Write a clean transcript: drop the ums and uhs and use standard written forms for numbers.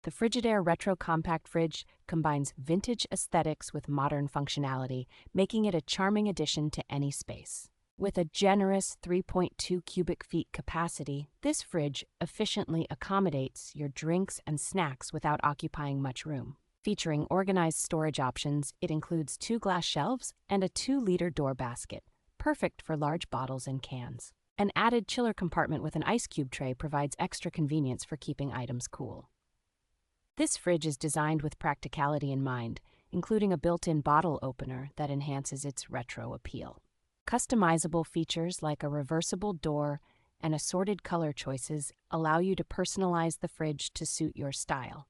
The Frigidaire Retro Compact Fridge combines vintage aesthetics with modern functionality, making it a charming addition to any space. With a generous 3.2 cubic feet capacity, this fridge efficiently accommodates your drinks and snacks without occupying much room. Featuring organized storage options, it includes 2 glass shelves and a 2-liter door basket, perfect for large bottles and cans. An added chiller compartment with an ice cube tray provides extra convenience for keeping items cool. This fridge is designed with practicality in mind, including a built-in bottle opener that enhances its retro appeal. Customizable features like a reversible door and assorted color choices allow you to personalize the fridge to suit your style.